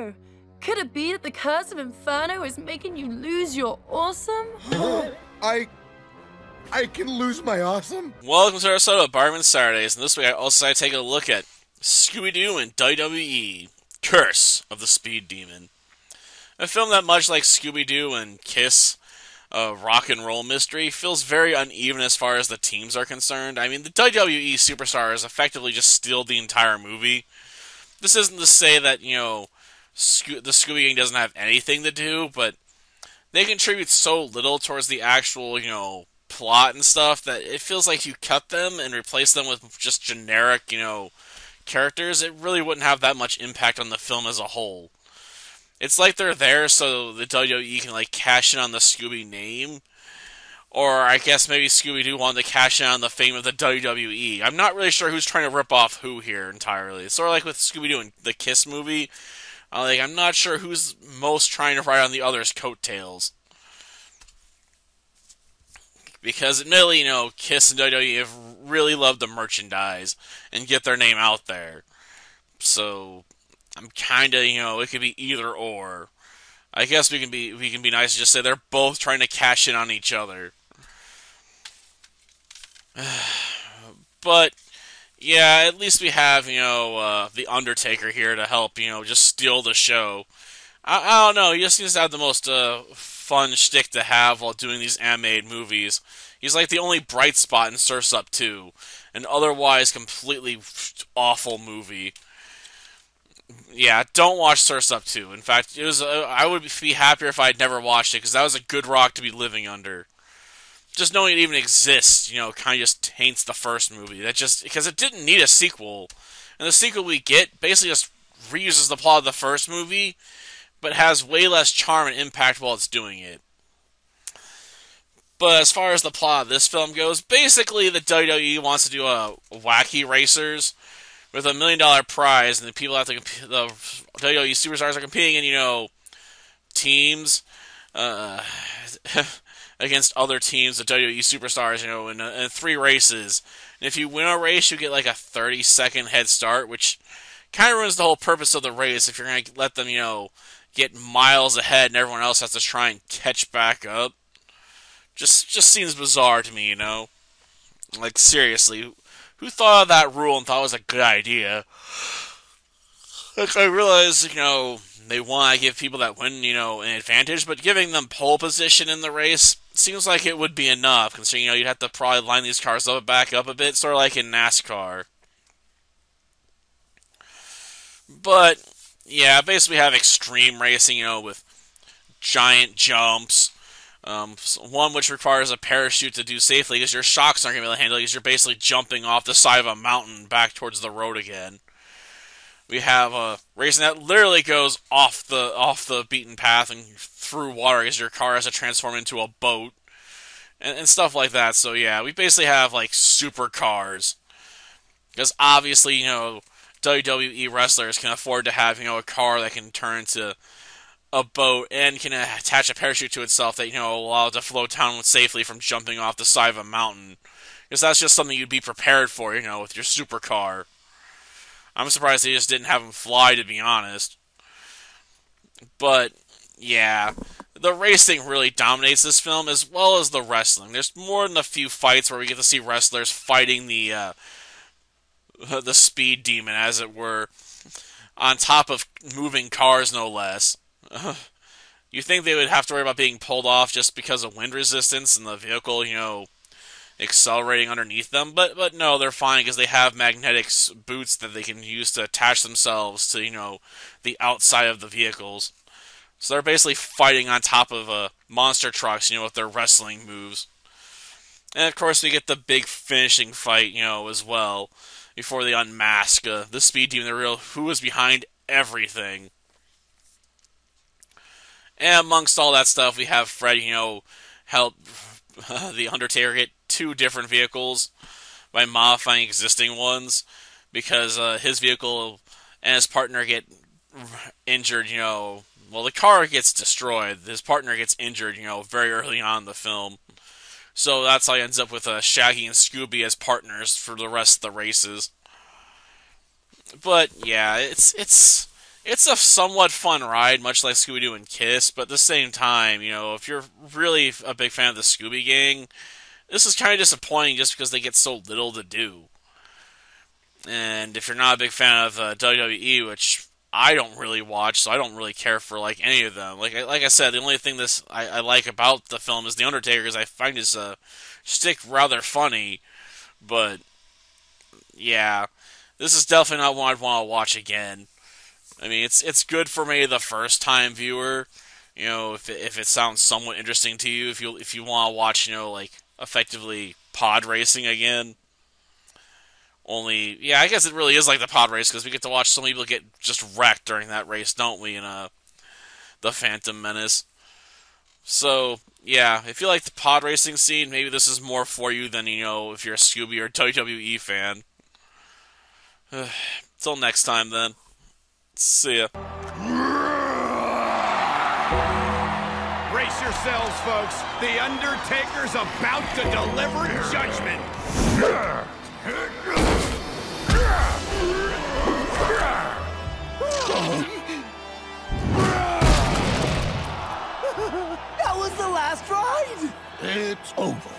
no. Could it be that the curse of Inferno is making you lose your awesome? I can lose my awesome? Welcome to our episode of Barman Saturdays, and this week I also decided to take a look at Scooby-Doo and WWE, Curse of the Speed Demon. A film that, much like Scooby-Doo and Kiss, a rock and roll mystery, feels very uneven as far as the teams are concerned. I mean, the WWE superstars effectively just steal the entire movie. This isn't to say that, the Scooby Gang doesn't have anything to do, but they contribute so little towards the actual, plot and stuff that it feels like you cut them and replace them with just generic, characters. It really wouldn't have that much impact on the film as a whole. It's like they're there so the WWE can, cash in on the Scooby name. Or I guess maybe Scooby-Doo wanted to cash in on the fame of the WWE. I'm not really sure who's trying to rip off who here entirely. It's sort of like with Scooby-Doo and the Kiss movie. I'm not sure who's most trying to ride on the other's coattails. Because admittedly, Kiss and WWE have really loved the merchandise and get their name out there. So I'm kinda, it could be either or. I guess we can be nice and just say they're both trying to cash in on each other. But yeah, at least we have, the Undertaker here to help, just steal the show. I don't know, he just seems to have the most fun shtick to have while doing these animated movies. He's like the only bright spot in Surf's Up 2, an otherwise completely awful movie. Yeah, don't watch Surf's Up 2. In fact, I would be happier if I had never watched it, because that was a good rock to be living under. Just knowing it even exists, kind of just taints the first movie. Because it didn't need a sequel. And the sequel we get basically just reuses the plot of the first movie, but has way less charm and impact while it's doing it. But as far as the plot of this film goes, basically the WWE wants to do a wacky racers with $1 million prize, and the people have to the WWE superstars are competing in, teams, against other teams, the WWE superstars, in 3 races. And if you win a race, you get a 30-second head start, which kind of ruins the whole purpose of the race if you're going to let them, get miles ahead and everyone else has to try and catch back up. Just seems bizarre to me, seriously, who thought of that rule and thought it was a good idea? I realize, they want to give people that win, an advantage, but giving them pole position in the race seems like it would be enough, considering, you'd have to probably line these cars up, back up a bit, sort of like in NASCAR. But, yeah, basically we have extreme racing, with giant jumps, one which requires a parachute to do safely, because your shocks aren't going to be able to handle it, because you're basically jumping off the side of a mountain back towards the road again. We have racing that literally goes off the beaten path and through water, because your car has to transform into a boat, and stuff like that. So yeah, we basically have supercars, because obviously WWE wrestlers can afford to have a car that can turn into a boat and can attach a parachute to itself that will allow it to float down safely from jumping off the side of a mountain, because that's just something you'd be prepared for, with your supercar. I'm surprised they just didn't have them fly, to be honest. But, yeah, the racing really dominates this film, as well as the wrestling. There's more than a few fights where we get to see wrestlers fighting the speed demon, as it were, on top of moving cars, no less. You think they would have to worry about being pulled off just because of wind resistance and the vehicle, accelerating underneath them, but no, they're fine because they have magnetic boots that they can use to attach themselves to, the outside of the vehicles. So they're basically fighting on top of monster trucks, with their wrestling moves. And of course we get the big finishing fight, as well, before they unmask the Speed Demon, the real who is behind everything. And amongst all that stuff, we have Fred, help the Undertaker get 2 different vehicles by modifying existing ones, because his vehicle and his partner get injured, well, the car gets destroyed, his partner gets injured, very early on in the film. So that's how he ends up with Shaggy and Scooby as partners for the rest of the races. But yeah, it's it's a somewhat fun ride, much like Scooby-Doo and Kiss, but at the same time, you know, if you're really a big fan of the Scooby Gang, this is kind of disappointing just because they get so little to do. And if you're not a big fan of WWE, which I don't really watch, so I don't really care for like any of them. Like I said, the only thing I like about the film is the Undertaker, because I find his shtick rather funny. But yeah, this is definitely not one I'd want to watch again. I mean, it's good for maybe the first time viewer. You know, if it sounds somewhat interesting to you, if you want to watch, you know, like effectively pod racing again. Only, yeah, I guess it really is like the pod race because we get to watch some people get just wrecked during that race, don't we? In the Phantom Menace. So yeah, if you like the pod racing scene, maybe this is more for you than, you know, if you're a Scooby or WWE fan. Till next time, then. See ya. Brace yourselves, folks. The Undertaker's about to deliver judgment. That was the last ride! It's over.